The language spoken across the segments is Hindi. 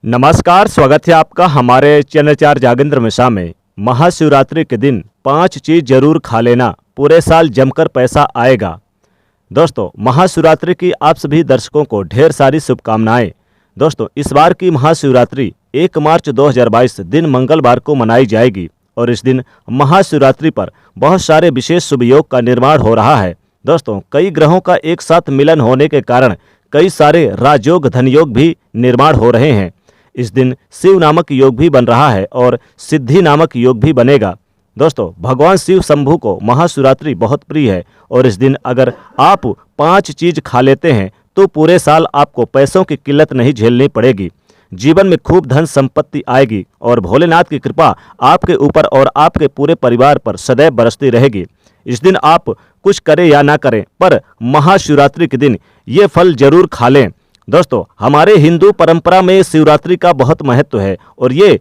नमस्कार, स्वागत है आपका हमारे चैनल 4 जागेंद्र मिश्रा में। महाशिवरात्रि के दिन 5 चीज जरूर खा लेना, पूरे साल जमकर पैसा आएगा। दोस्तों, महाशिवरात्रि की आप सभी दर्शकों को ढेर सारी शुभकामनाएं। दोस्तों, इस बार की महाशिवरात्रि 1 मार्च 2022 दिन मंगलवार को मनाई जाएगी और इस दिन महाशिवरात्रि पर बहुत सारे विशेष शुभ योग का निर्माण हो रहा है। दोस्तों, कई ग्रहों का एक साथ मिलन होने के कारण कई सारे राजयोग धन योग भी निर्माण हो रहे हैं। इस दिन शिव नामक योग भी बन रहा है और सिद्धि नामक योग भी बनेगा। दोस्तों, भगवान शिव शंभु को महाशिवरात्रि बहुत प्रिय है और इस दिन अगर आप 5 चीज खा लेते हैं तो पूरे साल आपको पैसों की किल्लत नहीं झेलनी पड़ेगी। जीवन में खूब धन संपत्ति आएगी और भोलेनाथ की कृपा आपके ऊपर और आपके पूरे परिवार पर सदैव बरसती रहेगी। इस दिन आप कुछ करें या ना करें, पर महाशिवरात्रि के दिन ये फल जरूर खा लें। दोस्तों, हमारे हिंदू परंपरा में शिवरात्रि का बहुत महत्व है और ये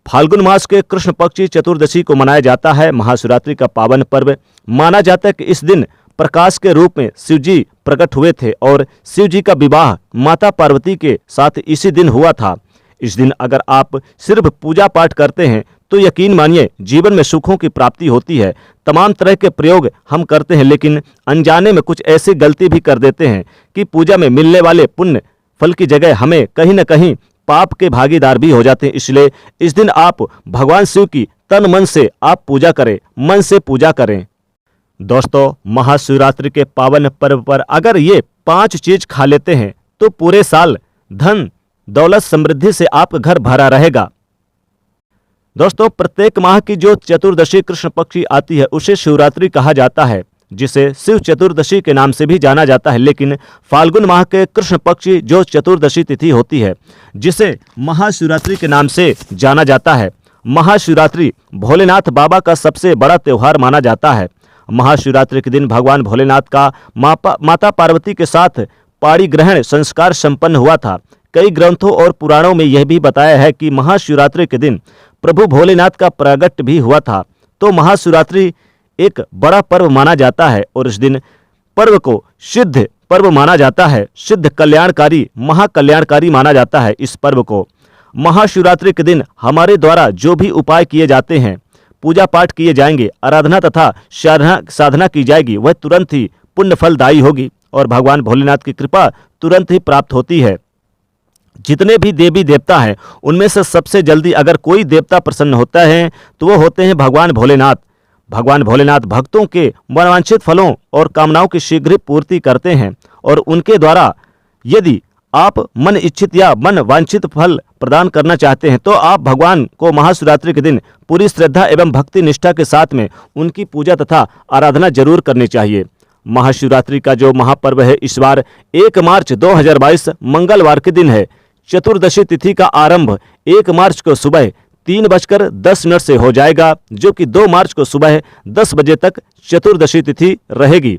फाल्गुन मास के कृष्ण पक्ष चतुर्दशी को मनाया जाता है। महाशिवरात्रि का पावन पर्व माना जाता है कि इस दिन प्रकाश के रूप में शिव जी प्रकट हुए थे और शिव जी का विवाह माता पार्वती के साथ इसी दिन हुआ था। इस दिन अगर आप सिर्फ पूजा पाठ करते हैं तो यकीन मानिए जीवन में सुखों की प्राप्ति होती है। तमाम तरह के प्रयोग हम करते हैं, लेकिन अनजाने में कुछ ऐसी गलती भी कर देते हैं कि पूजा में मिलने वाले पुण्य फल की जगह हमें कहीं न कहीं पाप के भागीदार भी हो जाते हैं। इसलिए इस दिन आप भगवान शिव की तन मन से आप पूजा करें, मन से पूजा करें। दोस्तों, महाशिवरात्रि के पावन पर्व पर अगर ये 5 चीज खा लेते हैं तो पूरे साल धन दौलत समृद्धि से आपका घर भरा रहेगा। दोस्तों, प्रत्येक माह की जो चतुर्दशी कृष्ण पक्ष आती है उसे शिवरात्रि कहा जाता है, जिसे शिव चतुर्दशी के नाम से भी जाना जाता है। लेकिन फाल्गुन माह के कृष्ण पक्ष जो चतुर्दशी तिथि होती है जिसे महाशिवरात्रि के नाम से जाना जाता है। महाशिवरात्रि भोलेनाथ बाबा का सबसे बड़ा त्योहार माना जाता है। महाशिवरात्रि के दिन भगवान भोलेनाथ का माता पार्वती के साथ पाणी ग्रहण संस्कार संपन्न हुआ था। कई ग्रंथों और पुराणों में यह भी बताया है कि महाशिवरात्रि के दिन प्रभु भोलेनाथ का प्रागट्य भी हुआ था। तो महाशिवरात्रि एक बड़ा पर्व माना जाता है और इस दिन पर्व को सिद्ध पर्व माना जाता है। सिद्ध कल्याणकारी महाकल्याणकारी माना जाता है। इस पर्व को महाशिवरात्रि के दिन हमारे द्वारा जो भी उपाय किए जाते हैं, पूजा पाठ किए जाएंगे, आराधना तथा साधना की जाएगी, वह तुरंत ही पुण्य फलदायी होगी और भगवान भोलेनाथ की कृपा तुरंत ही प्राप्त होती है। जितने भी देवी देवता हैं उनमें से सबसे जल्दी अगर कोई देवता प्रसन्न होता है तो वो होते हैं भगवान भोलेनाथ। भगवान भोलेनाथ भक्तों के मनवांछित फलों और कामनाओं की शीघ्र पूर्ति करते हैं और उनके द्वारा यदि आप मन इच्छित या मन वांछित फल प्रदान करना चाहते हैं तो आप भगवान को महाशिवरात्रि के दिन पूरी श्रद्धा एवं भक्ति निष्ठा के साथ में उनकी पूजा तथा आराधना जरूर करनी चाहिए। महाशिवरात्रि का जो महापर्व है इस बार 1 मार्च 2022 मंगलवार के दिन है। चतुर्दशी तिथि का आरंभ 1 मार्च को सुबह 3:10 से हो जाएगा, जो कि 2 मार्च को सुबह 10 बजे तक चतुर्दशी तिथि रहेगी।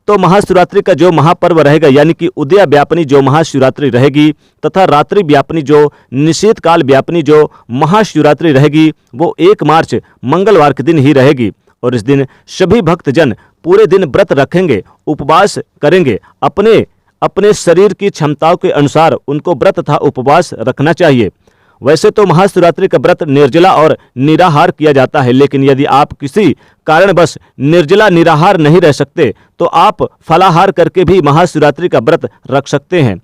तो महाशिवरात्रि का जो महापर्व रहेगा यानी कि उदय व्यापनी जो महाशिवरात्रि रहेगी तथा रात्रि व्यापनी जो निशीत काल व्यापनी जो महाशिवरात्रि रहेगी वो 1 मार्च मंगलवार के दिन ही रहेगी। और इस दिन सभी भक्तजन पूरे दिन व्रत रखेंगे, उपवास करेंगे। अपने शरीर की क्षमताओं के अनुसार उनको व्रत तथा उपवास रखना चाहिए। वैसे तो महाशिवरात्रि का व्रत निर्जला और निराहार किया जाता है, लेकिन यदि आप किसी कारणवश निर्जला निराहार नहीं रह सकते तो आप फलाहार करके भी महाशिवरात्रि का व्रत रख सकते हैं।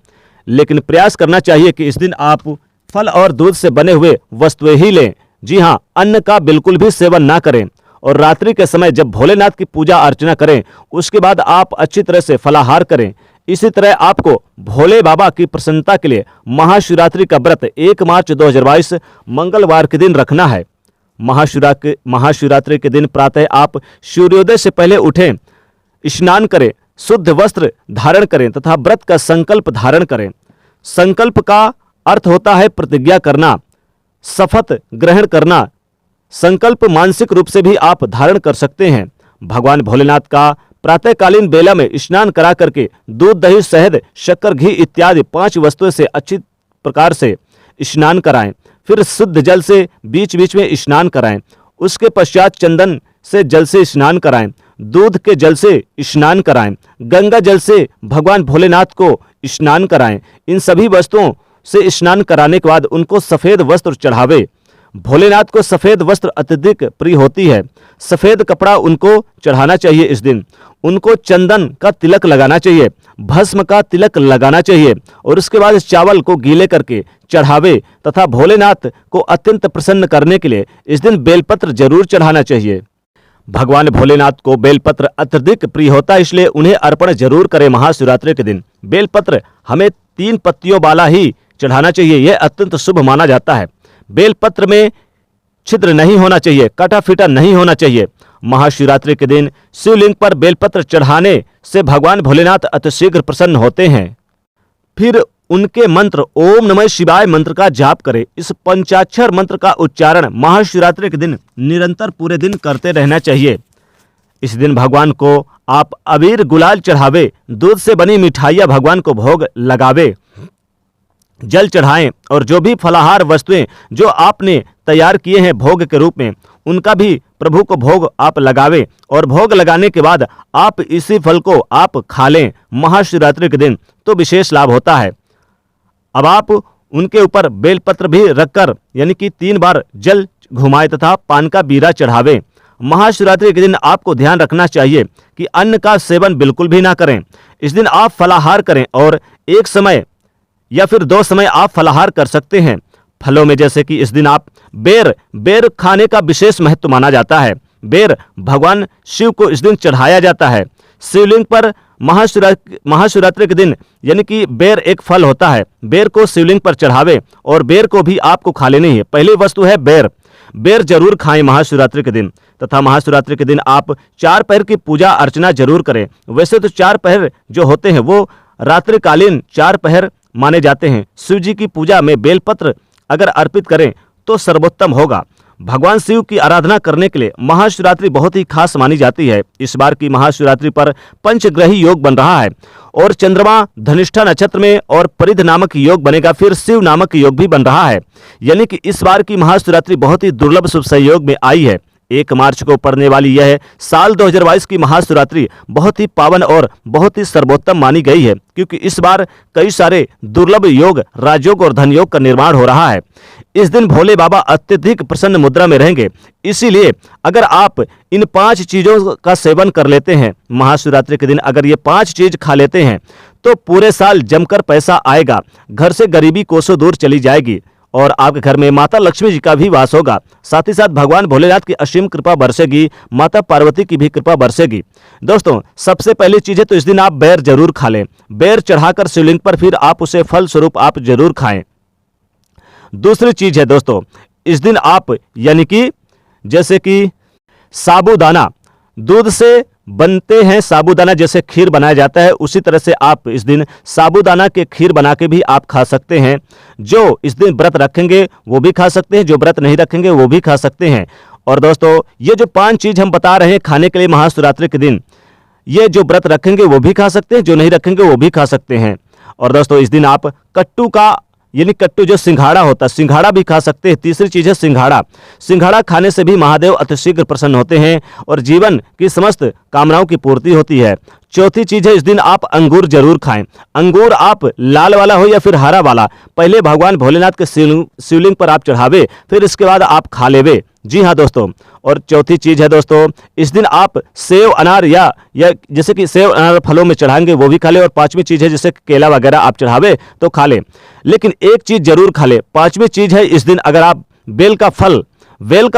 लेकिन प्रयास करना चाहिए कि इस दिन आप फल और दूध से बने हुए वस्तुएं ही लें। जी हाँ, अन्न का बिल्कुल भी सेवन ना करें। और रात्रि के समय जब भोलेनाथ की पूजा अर्चना करें उसके बाद आप अच्छी तरह से फलाहार करें। इसी तरह आपको भोले बाबा की प्रसन्नता के लिए महाशिवरात्रि का व्रत 1 मार्च 2022 मंगलवार के दिन रखना है। महाशिवरात्रि के दिन प्रातः आप सूर्योदय से पहले उठें, स्नान करें, शुद्ध वस्त्र धारण करें तथा व्रत का संकल्प धारण करें। संकल्प का अर्थ होता है प्रतिज्ञा करना, शपथ ग्रहण करना। संकल्प मानसिक रूप से भी आप धारण कर सकते हैं। भगवान भोलेनाथ का प्रातःकालीन बेला में स्नान करा करके दूध, दही, शहद, शक्कर, घी इत्यादि 5 वस्तुओं से अच्छी प्रकार से स्नान कराएं। फिर शुद्ध जल से बीच बीच में स्नान कराएं। उसके पश्चात चंदन से जल से स्नान कराएं, दूध के जल से स्नान कराएं, गंगा जल से भगवान भोलेनाथ को स्नान कराएं। इन सभी वस्तुओं से स्नान कराने के बाद उनको सफेद वस्त्र चढ़ावे। भोलेनाथ को सफेद वस्त्र अत्यधिक प्रिय होती है। सफेद कपड़ा उनको चढ़ाना चाहिए। इस दिन उनको चंदन का तिलक लगाना चाहिए, भस्म का तिलक लगाना चाहिए और उसके बाद चावल को गीले करके चढ़ावे तथा भोलेनाथ को अत्यंत प्रसन्न करने के लिए इस दिन बेलपत्र जरूर चढ़ाना चाहिए। भगवान भोलेनाथ को बेलपत्र अत्यधिक प्रिय होता है, इसलिए उन्हें अर्पण जरूर करें। महाशिवरात्रि के दिन बेलपत्र हमें 3 पत्तियों वाला ही चढ़ाना चाहिए, यह अत्यंत शुभ माना जाता है। बेलपत्र में छिद्र नहीं होना चाहिए, कटा फीटा नहीं होना चाहिए। महाशिवरात्रि के दिन शिवलिंग पर बेलपत्र चढ़ाने से भगवान भोलेनाथ अतिशीघ्र प्रसन्न होते हैं। फिर उनके मंत्र ओम नमः शिवाय मंत्र का जाप करें। इस पंचाक्षर मंत्र का उच्चारण महाशिवरात्रि के दिन निरंतर पूरे दिन करते रहना चाहिए। इस दिन भगवान को आप अबीर गुलाल चढ़ावे, दूध से बनी मिठाइयाँ भगवान को भोग लगावे, जल चढ़ाएं और जो भी फलाहार वस्तुएं जो आपने तैयार किए हैं भोग के रूप में उनका भी प्रभु को भोग आप लगावें और भोग लगाने के बाद आप इसी फल को आप खा लें महाशिवरात्रि के दिन, तो विशेष लाभ होता है। अब आप उनके ऊपर बेलपत्र भी रखकर यानी कि 3 बार जल घुमाएं तथा पान का बीरा चढ़ावें। महाशिवरात्रि के दिन आपको ध्यान रखना चाहिए कि अन्न का सेवन बिल्कुल भी ना करें। इस दिन आप फलाहार करें और 1 समय या फिर 2 समय आप फलाहार कर सकते हैं। फलों में जैसे कि इस दिन आप बेर खाने का विशेष महत्व माना जाता है। बेर भगवान शिव को इस दिन चढ़ाया जाता है। शिवलिंग पर महाशिवरात्रि के दिन यानी कि बेर एक फल होता है, बेर को शिवलिंग पर चढ़ावे और बेर को भी आपको खा लेनी है। पहली वस्तु है बेर जरूर खाएं महाशिवरात्रि के दिन। तथा महाशिवरात्रि के दिन आप 4 पहर की पूजा अर्चना जरूर करें। वैसे तो 4 पहर जो होते हैं वो रात्रिकालीन 4 पहर माने जाते हैं। शिव जी की पूजा में बेलपत्र अगर अर्पित करें तो सर्वोत्तम होगा। भगवान शिव की आराधना करने के लिए महाशिवरात्रि बहुत ही खास मानी जाती है। इस बार की महाशिवरात्रि पर पंचग्रही योग बन रहा है और चंद्रमा धनिष्ठा नक्षत्र में और परिध नामक योग बनेगा, फिर शिव नामक योग भी बन रहा है। यानी कि इस बार की महाशिवरात्रि बहुत ही दुर्लभ शुभ संयोग में आई है। 1 मार्च को पड़ने वाली यह साल 2022 की महाशिवरात्रि बहुत ही पावन और बहुत ही सर्वोत्तम मानी गई है, क्योंकि इस बार कई सारे दुर्लभ योग, राजयोग और धन योग का निर्माण हो रहा है। इस दिन भोले बाबा अत्यधिक प्रसन्न मुद्रा में रहेंगे। इसीलिए अगर आप इन 5 चीजों का सेवन कर लेते हैं महाशिवरात्रि के दिन, अगर ये 5 चीज खा लेते हैं तो पूरे साल जमकर पैसा आएगा, घर से गरीबी कोसों दूर चली जाएगी और आपके घर में माता लक्ष्मी जी का भी वास होगा। साथ ही साथ भगवान भोलेनाथ की असीम कृपा बरसेगी, माता पार्वती की भी कृपा बरसेगी। दोस्तों, सबसे पहली चीज है तो इस दिन आप बेर जरूर खा लें। बेर चढ़ाकर शिवलिंग पर फिर आप उसे फल स्वरूप आप जरूर खाएं। दूसरी चीज है दोस्तों, इस दिन आप यानी कि जैसे कि साबूदाना, दूध से बनते हैं साबूदाना, जैसे खीर बनाया जाता है उसी तरह से आप इस दिन साबूदाना के खीर बना के भी आप खा सकते हैं। जो इस दिन व्रत रखेंगे वो भी खा सकते हैं, जो व्रत नहीं रखेंगे वो भी खा सकते हैं। और दोस्तों, ये जो 5 चीज हम बता रहे हैं खाने के लिए महाशिवरात्रि के दिन, ये जो व्रत रखेंगे वो भी खा सकते हैं, जो नहीं रखेंगे वो भी खा सकते हैं। और दोस्तों, इस दिन आप कट्टू का यानी कट्टू जो सिंघाड़ा होता है, सिंघाड़ा भी खा सकते हैं। तीसरी चीज है सिंघाड़ा। सिंघाड़ा खाने से भी महादेव अतिशीघ्र प्रसन्न होते हैं और जीवन की समस्त कामनाओं की पूर्ति होती है। चौथी चीज है, इस दिन आप अंगूर जरूर खाएं। अंगूर आप लाल वाला हो या फिर हरा वाला, पहले भगवान भोलेनाथ के शिवलिंग पर आप चढ़ावे, फिर इसके बाद आप खा लेवे। जी हाँ दोस्तों, और चौथी चीज है दोस्तों, इस दिन आप सेव अनार या जैसे कि सेव अनार फलों में चढ़ाएंगे वो भी खा ले। और 5वीं चीज है जैसे केला वगैरह आप चढ़ावे तो खा ले, लेकिन एक चीज जरूर खा ले। 5वीं चीज है, इस दिन अगर आप बेल का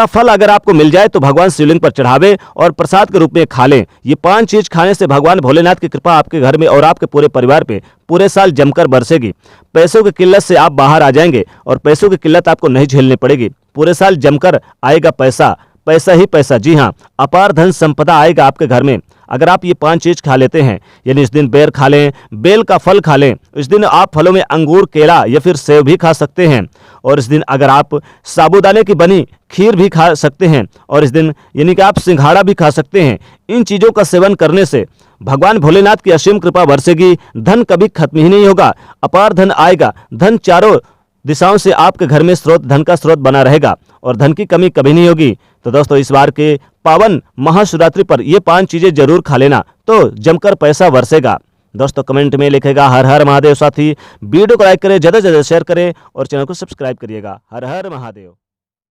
फल अगर आपको मिल जाए तो भगवान शिवलिंग पर चढ़ावे और प्रसाद के रूप में खा लें। ये 5 चीज खाने से भगवान भोलेनाथ की कृपा आपके घर में और आपके पूरे परिवार पे पूरे साल जमकर बरसेगी। पैसों की किल्लत से आप बाहर आ जाएंगे और पैसों की किल्लत आपको नहीं झेलनी पड़ेगी। पूरे साल जमकर आएगा पैसा, पैसा ही पैसा। जी हाँ, अपार धन संपदा आएगा आपके घर में अगर आप ये 5 चीज खा लेते हैं। यानी इस दिन बेर खा लें, बेल का फल खा लें। इस दिन आप फलों में अंगूर, केला या फिर सेब भी खा सकते हैं। और इस दिन अगर आप साबूदाने की बनी खीर भी खा सकते हैं और इस दिन यानी कि आप सिंघाड़ा भी खा सकते हैं। इन चीज़ों का सेवन करने से भगवान भोलेनाथ की असीम कृपा बरसेगी। धन कभी खत्म ही नहीं होगा, अपार धन आएगा। धन चारों दिशाओं से आपके घर में धन का स्रोत बना रहेगा और धन की कमी कभी नहीं होगी। तो दोस्तों, इस बार के पावन महाशिवरात्रि पर ये 5 चीजें जरूर खा लेना, तो जमकर पैसा बरसेगा। दोस्तों कमेंट में लिखेगा हर हर महादेव। साथ ही वीडियो को लाइक करें, ज़्यादा से ज़्यादा शेयर करें और चैनल को सब्सक्राइब करिएगा। हर हर महादेव।